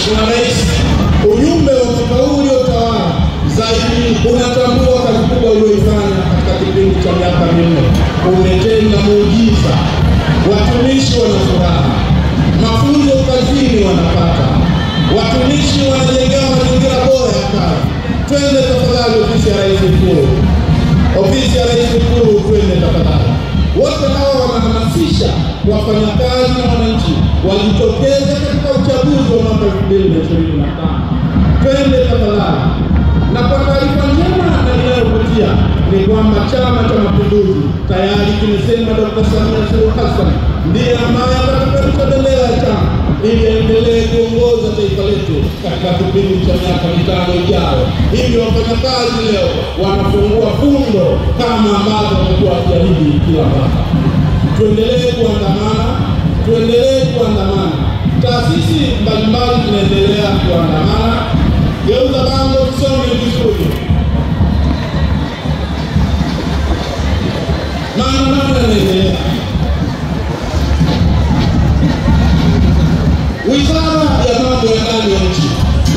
Mheshimiwa Rais, ujumbe wa mwaka huu uliotawala zaidi unatambua kazi kubwa ulioifanya katika kipindi cha miaka 4. Umetenda muujiza. Watumishi wana furaha, mafunzo kazini wanapata, watumishi wanajengewa mazingira bora ya kazi. Twende tafadhali ofisi ya Rais Ikulu. Ofisi ya Rais Ikulu, twende tafadhali. Wote hawa wanahamasisha wafanyakazi na wananchi wajitokeze katika uchaguzi wa mwaka 2025. Twende tafadhali. Na kwa taarifa njema na ninayokutia ni kwamba Chama cha Mapinduzi tayari kimesema Dr. Samia Suluhu Hassan ndiye ambaye atapeperusha bendera ya chama ili aendelee kuongoza taifa letu katika kipindi cha miaka 5 ijayo. Hivyo wafanyakazi leo wanafungua fundo kama ambavyo wamekuwa wakiahidi kila mwaka. Tuendelee kuandamana, tuendelee kuandamana. Taasisi mbalimbali zinaendelea kuandamana. Geuza bango tusome vizuri. Maandamano yanaendelea. Wizara ya mambo ya ndani ya nchi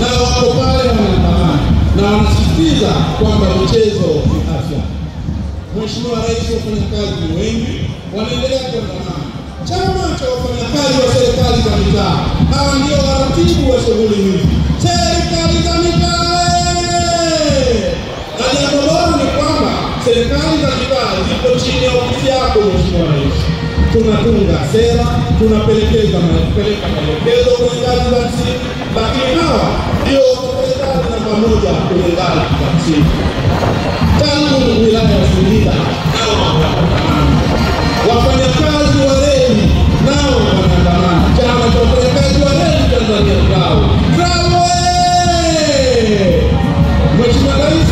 nao wako pale wanaandamana na wanasisitiza kwamba michezo ni afya. Mheshimiwa Rais, wafanyakazi wengi wanaendelea kuandamana. Chama cha wafanyakazi wa serikali za mitaa, hawa ndio waratibu wa shughuli hizi. Serikali za mitaa! Na jambo bora ni kwamba serikali za mitaa ziko chini ya ofisi yako Mheshimiwa Rais. Tunatunga sera, tunapeleka maelekezo kwenye ngazi za msingi, lakini hawa ndio watekelezaji namba 1 kwenye ngazi za msingi. Tangu wilaya ya Singida nao wanaandamana. Wafanyakazi wa reli nao wanaandamana. Chama cha wafanyakazi wa reli Tanzania bravo. Bravo! Mheshimiwa Rais,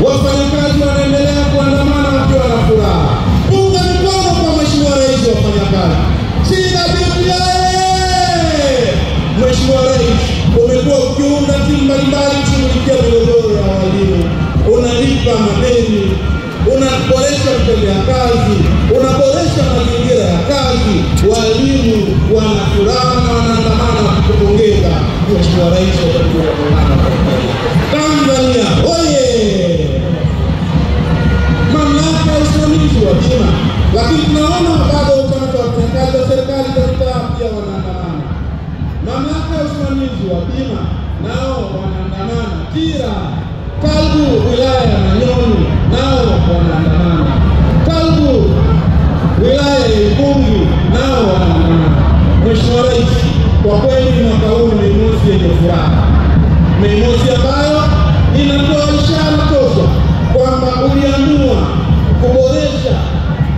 wafanyakazi wanaendelea kuandamana wakiwa na furaha. Punga mikono kwa Mheshimiwa Rais wa wafanyakazi. CWPA! Mheshimiwa Rais, umekuwa ukiunda timu mbalimbali kushughulikia migogoro ya walimu. Unalipa madeni, unaboresha vitendea kazi, unaboresha mazingira ya kazi. Walimu wana furaha na wanaandamana wakikupongeza Mheshimiwa Rais wa Jamhuri ya Muungano wa Tanzania. Oye! Mamlaka ya usimamizi wa bima, lakini tunaona bado chama cha wafanyakazi wa serikali za mitaa pia wanaandamana. Mamlaka ya usimamizi wa bima nao wanaandamana. Kira, Kalbu, wilaya ya Manyoni nao wanaandamana. Kalbu, wilaya ya Ikungi nao wanaandamana. Mheshimiwa Rais, kwa kweli mwaka huu ni mosi yenye furaha. Ni mosi ambayo inatoa ishara tosha kwamba uliamua kuboresha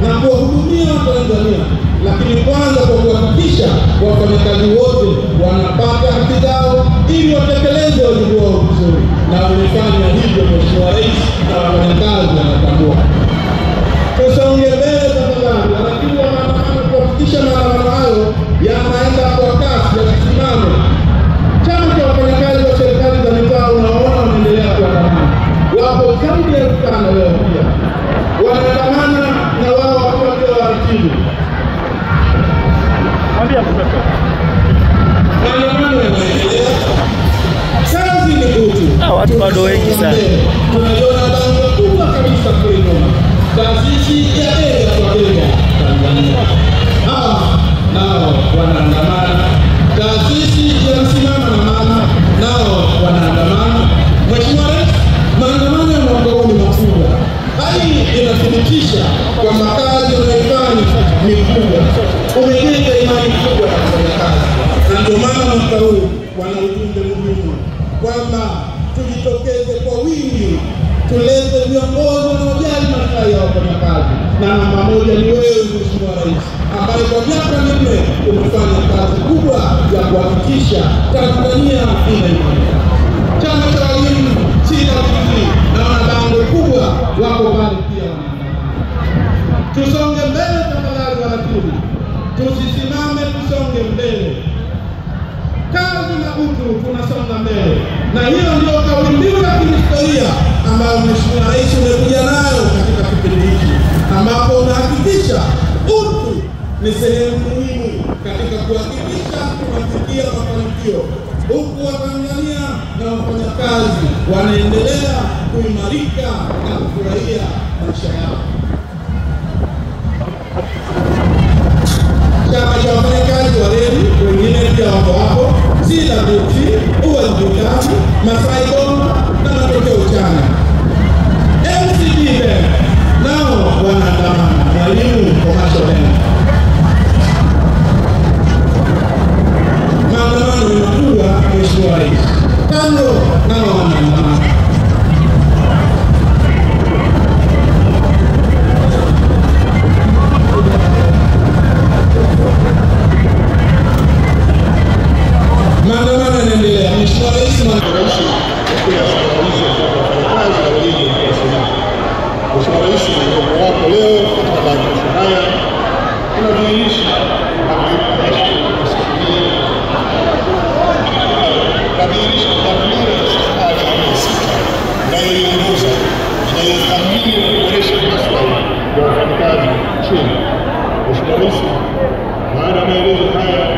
na kuwahudumia Watanzania, lakini kwanza kwa kuhakikisha wafanyakazi wote wanapata haki zao ili watekeleze wajibu wao vizuri. Na umefanya hivyo Mheshimiwa Rais, na wafanyakazi wanatambua. Tusonge mbele tafadhali, lakini wanaandamana kuhakikisha maandamano hayo yanaenda kwa kasi, yasisimame. Chama cha wafanyakazi wa serikali za mitaa unaona wanaendelea kuandamana. Wapo zaidi ya 5 leo pia wanaandamana na wao wakiwa ndio waratibu. Maandamano yanaendelea. Kazi ni kutu. Watu bado wengi sana. Tunaiona bango kubwa kabisa kule nyuma. Taasisi ya Bega kwa Bega Tanzania. Nao wanaandamana. Taasisi ya Msimama na Mama nao wanaandamana. Mheshimiwa Rais, maandamano ya mwaka huu ni makubwa. Hali inathibitisha kwamba kazi unayoifanya ni kubwa. Umejenga imani kubwa na wafanyakazi. Na ndio maana mwaka huu wana ujumbe muhimu kwamba tujitokeze kwa wingi, tulete viongozi wanaojali maslahi ya wafanyakazi. Na namba 1 ni wewe Mheshimiwa Rais, ambaye kwa miaka 4 umefanya kazi kubwa ya kuhakikisha Tanzania inaimarika. Chama cha walimu CWT na wanabango kubwa wako pale pia wanaandamana. Tusonge mbele tafadhali waratibu. Tusisimame, tusonge mbele. Kazi na utu, tunasonga mbele. Na hiyo ndio kauli mbiu ya kihistoria ambayo Mheshimiwa Rais umekuja nayo katika kipindi hiki, ambapo unahakikisha utu ni sehemu muhimu katika kuhakikisha tunafikia mafanikio, huku Watanzania na wafanyakazi wanaendelea kuimarika na kufurahia maisha yao. Chama cha wafanyakazi wa reli wengine pia wako hapo, CWT, UWT, Masai Bomba na Matokeo Chanya. MCD nao wanaandamana, Mwalimu Commercial Bank. Maandamano ni makubwa, Mheshimiwa Rais. Kando nao wanaandamana. Maandamano yanaendelea. Mheshimiwa Rais wako leo katika maadhimisho haya tunadhihirisha dhamira ya serikali ya sita inayoiongoza, inayothamini na kuboresha maslahi ya wafanyakazi nchini. Mheshimiwa Rais, baada ya maelezo haya